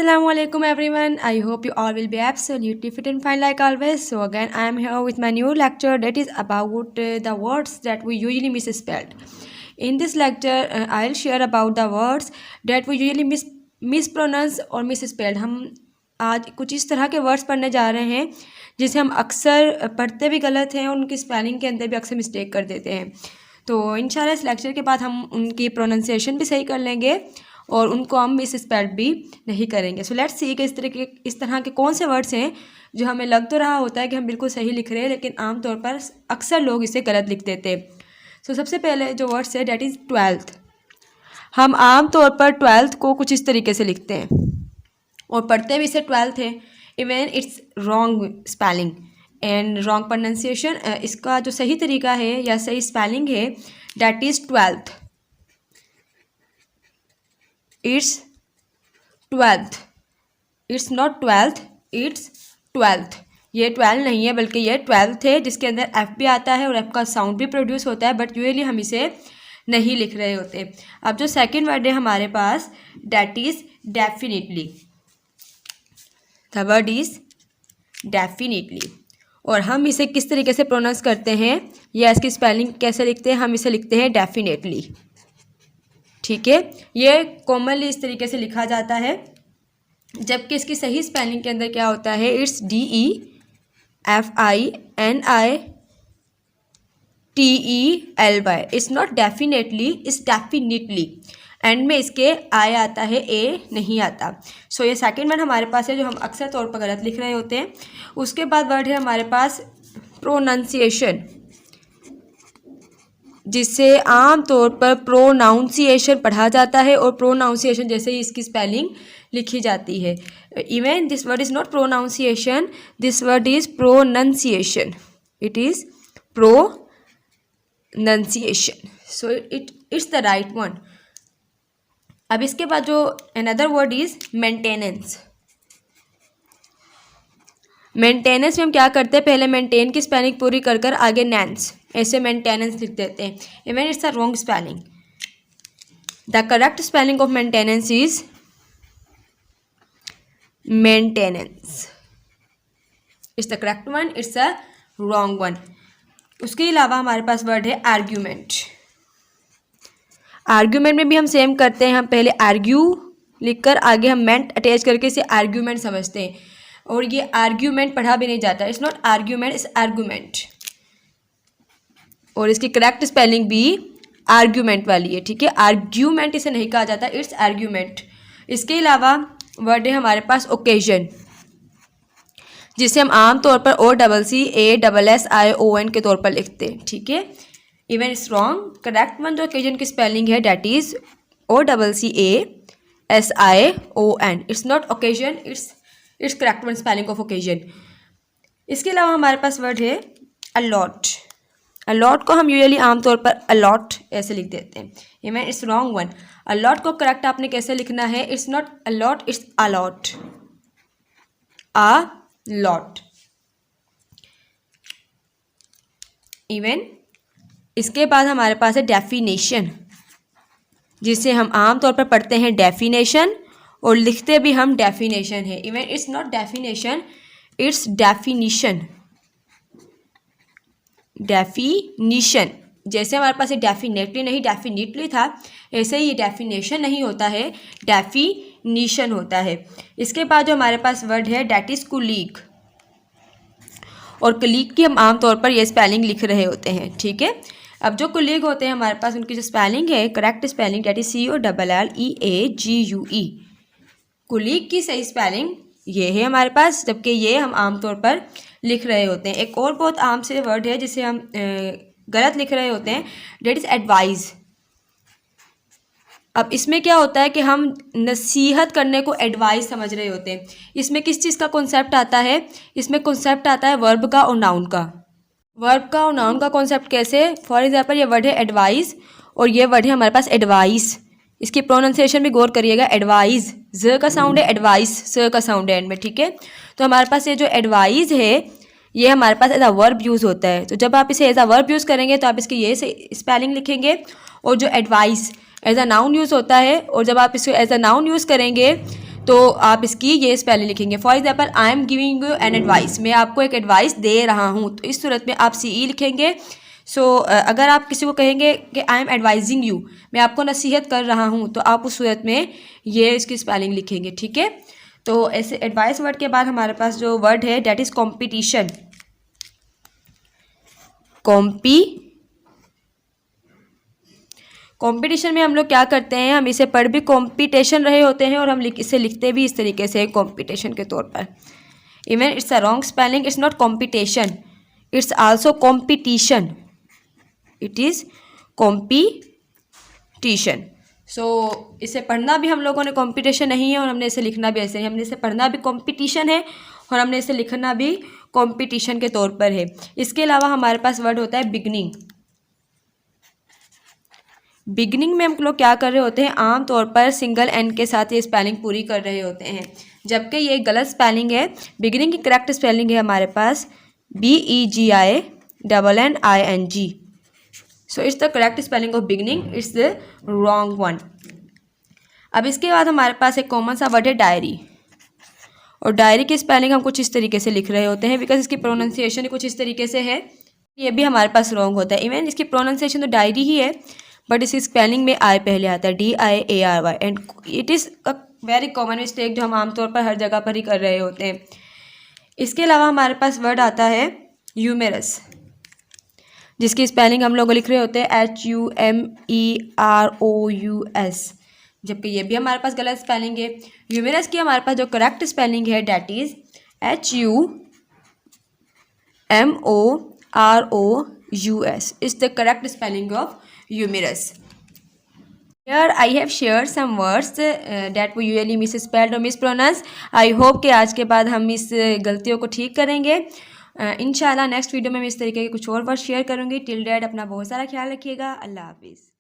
Assalamualaikum everyone. I hope you all will be absolutely fit and fine like always. So again I am here with my new lecture that is about the words that we usually misspelled. In this lecture I'll share about the words that we usually mispronounce और misspelled. हम आज कुछ इस तरह के words पढ़ने जा रहे हैं जिसे हम अक्सर पढ़ते भी गलत हैं और उनकी स्पेलिंग के अंदर भी अक्सर मिस्टेक कर देते हैं. तो इंशाल्लाह इस लेक्चर के बाद हम उनकी प्रोनाउंसिएशन भी सही कर लेंगे और उनको हम मिस स्पेल्ड भी नहीं करेंगे. सो लेट्स सी कि इस तरह के कौन से वर्ड्स हैं जो हमें लग तो रहा होता है कि हम बिल्कुल सही लिख रहे हैं लेकिन आमतौर पर अक्सर लोग इसे गलत लिख देते हैं. सो सबसे पहले जो वर्ड्स है डैट इज़ 12th. हम आम तौर पर 12th को कुछ इस तरीके से लिखते हैं और पढ़ते भी इसे 12th है. Even it's wrong spelling and wrong pronunciation. इसका जो सही तरीका है या सही स्पेलिंग है that is 12th. It's 12th. It's not 12th. It's 12th. ये 12 नहीं है बल्कि ये 12th है जिसके अंदर F भी आता है और F का साउंड भी प्रोड्यूस होता है बट यूजुअली हम इसे नहीं लिख रहे होते. अब जो सेकंड वर्ड है हमारे पास that is definitely. The word is definitely और हम इसे किस तरीके से प्रोनाउंस करते हैं या इसकी स्पेलिंग कैसे लिखते हैं. हम इसे लिखते हैं डेफिनेटली. ठीक है, ये कॉमनली इस तरीके से लिखा जाता है जबकि इसकी सही स्पेलिंग के अंदर क्या होता है it's DEFINITELY. It's not definitely, it's definitely. And में इसके आई आता है, ए नहीं आता. सो ये सेकंड वर्ड हमारे पास है जो हम अक्सर तौर पर गलत लिख रहे होते हैं. उसके बाद वर्ड है हमारे पास प्रोनाउंसिएशन जिससे आम तौर पर प्रोनाउंसिएशन पढ़ा जाता है और प्रोनाउंसिएशन जैसे ही इसकी स्पेलिंग लिखी जाती है. Even this word is not pronunciation, this word is pronunciation. It is pronunciation. So it's the right one. अब इसके बाद जो another word is maintenance. Maintenance में हम क्या करते हैं, पहले मेंटेन की स्पेलिंग पूरी कर कर आगे नैंस ऐसे मेंटेनेंस लिख देते हैं. Even it's a wrong spelling. The correct spelling of maintenance is maintenance. It's the correct one, it's a wrong one. उसके अलावा हमारे पास वर्ड है आर्ग्यूमेंट. आर्ग्यूमेंट में भी हम सेम करते हैं. हम पहले आर्ग्यू लिखकर आगे हम मेंट अटैच करके इसे आर्ग्यूमेंट समझते हैं और ये आर्ग्यूमेंट पढ़ा भी नहीं जाता. It's not argument, it's argument. और इसकी करेक्ट स्पेलिंग भी आर्ग्यूमेंट वाली है. ठीक है, आर्ग्यूमेंट इसे नहीं कहा जाता, इट्स आर्ग्यूमेंट. इसके अलावा वर्ड है हमारे पास ओकेजन जिसे हम आम तौर पर OCCASSION के तौर पर लिखते हैं. ठीक है, even it's wrong. Correct one जो ओकेजन की स्पेलिंग है that is OCCASION. It's not occasion, it's correct one spelling of occasion. इसके अलावा हमारे पास वर्ड है अलॉट. अलॉट को हम यूजुअली आमतौर पर अलॉट ऐसे लिख देते हैं. Even it's wrong one. A lot को करेक्ट आपने कैसे लिखना है, it's not a lot, it's a lot. A lot. Even इसके बाद हमारे पास है डेफिनेशन जिसे हम आमतौर पर पढ़ते हैं डेफिनेशन और लिखते भी हम डेफिनेशन है. Even it's not definition, it's definition. Definition. जैसे हमारे पास ये डेफिनेटली नहीं डेफिनेटली था ऐसे ही ये डेफिनेशन नहीं होता है, डेफिनिशन होता है. इसके बाद जो हमारे पास वर्ड है डैट इज़ कुलीग. और कुलीग की हम आमतौर पर ये स्पेलिंग लिख रहे होते हैं. ठीक है, अब जो कुलीग होते हैं हमारे पास उनकी जो स्पेलिंग है correct spelling that is COLLEAGUE. Colleague की सही स्पेलिंग ये है हमारे पास जबकि ये हम आमतौर पर लिख रहे होते हैं. एक और बहुत आम से वर्ड है जिसे हम गलत लिख रहे होते हैं डेट इज़ एडवाइज़. अब इसमें क्या होता है कि हम नसीहत करने को एडवाइस समझ रहे होते हैं. इसमें किस चीज़ का कॉन्सेप्ट आता है, इसमें कॉन्सेप्ट आता है वर्ब का और नाउन का. वर्ब का और नाउन का कॉन्सेप्ट कैसे, फॉर एग्जाम्पल ये वर्ड है एडवाइस और ये वर्ड है हमारे पास एडवाइस. इसकी प्रोनाउंसिएशन भी गौर करिएगा. एडवाइस ज का साउंड है, एडवाइस स का साउंड है एंड में. ठीक है, तो हमारे पास ये जो एडवाइस है ये हमारे पास एज अ वर्ब यूज़ होता है. तो जब आप इसे एज अ वर्ब यूज़ करेंगे तो आप इसकी ये स्पेलिंग लिखेंगे. और जो advice as a noun use होता है और जब आप इसको एज अ नाउन यूज़ करेंगे तो आप इसकी ये स्पेलिंग लिखेंगे। For example I am giving you an advice, मैं आपको एक एडवाइस दे रहा हूँ, तो इस सूरत में आप CE लिखेंगे। अगर आप किसी को कहेंगे कि आई एम एडवाइजिंग यू, मैं आपको नसीहत कर रहा हूँ, तो आप उस सूरत में ये इसकी स्पेलिंग लिखेंगे, ठीक है। तो ऐसे एडवाइस वर्ड के बाद हमारे पास जो वर्ड है डेट इज़ कॉम्पिटिशन। कॉम्पिटिशन में हम लोग क्या करते हैं, हम इसे पढ़ भी कॉम्पिटिशन रहे होते हैं और हम इसे लिखते भी इस तरीके से कॉम्पिटिशन के तौर पर। Even it's a wrong spelling, it's not competition, it's also competition, it is competition. इसे पढ़ना भी हम लोगों ने कॉम्पिटिशन नहीं है और हमने इसे लिखना भी ऐसे नहीं, हमने इसे पढ़ना भी कॉम्पिटिशन है और हमने इसे लिखना भी कॉम्पिटिशन के तौर पर है। इसके अलावा हमारे पास वर्ड होता है बिगनिंग। बिगनिंग में हम लोग क्या कर रहे होते हैं, आम तौर पर सिंगल एन के साथ ये स्पेलिंग पूरी कर रहे होते हैं, जबकि ये गलत स्पेलिंग है। बिगनिंग की करेक्ट स्पेलिंग है हमारे पास BEGINNING। It's the correct spelling of beginning, it's the wrong one. अब इसके बाद हमारे पास एक कॉमन सा वर्ड है डायरी, और डायरी की स्पेलिंग हम कुछ इस तरीके से लिख रहे होते हैं, बिकॉज इसकी प्रोनाउंसिएशन कुछ इस तरीके से है, ये भी हमारे पास रॉन्ग होता है। इवन इसकी प्रोनाउंसिएशन तो डायरी ही है, बट इसकी स्पेलिंग में आई पहले आता है, DIARY, and it is a very common mistake जो हम आमतौर पर हर जगह पर ही कर रहे होते हैं। इसके अलावा हमारे पास वर्ड आता है ह्यूमेरस, जिसकी स्पेलिंग हम लोग लिख रहे होते हैं HUMEROUS, जबकि ये भी हमारे पास गलत स्पेलिंग है। ह्यूमेरस की हमारे पास जो करेक्ट स्पेलिंग है that is HUMOROUS, is the correct spelling of humorous. Here I have shared some words that we usually misspelled or mispronounced. I hope कि आज के बाद हम इस गलतियों को ठीक करेंगे। इंशाल्लाह नेक्स्ट वीडियो में मैं इस तरीके के कुछ और वर्ड शेयर करूँगी। टिल डेट अपना बहुत सारा ख्याल रखिएगा। अल्लाह हाफिज़।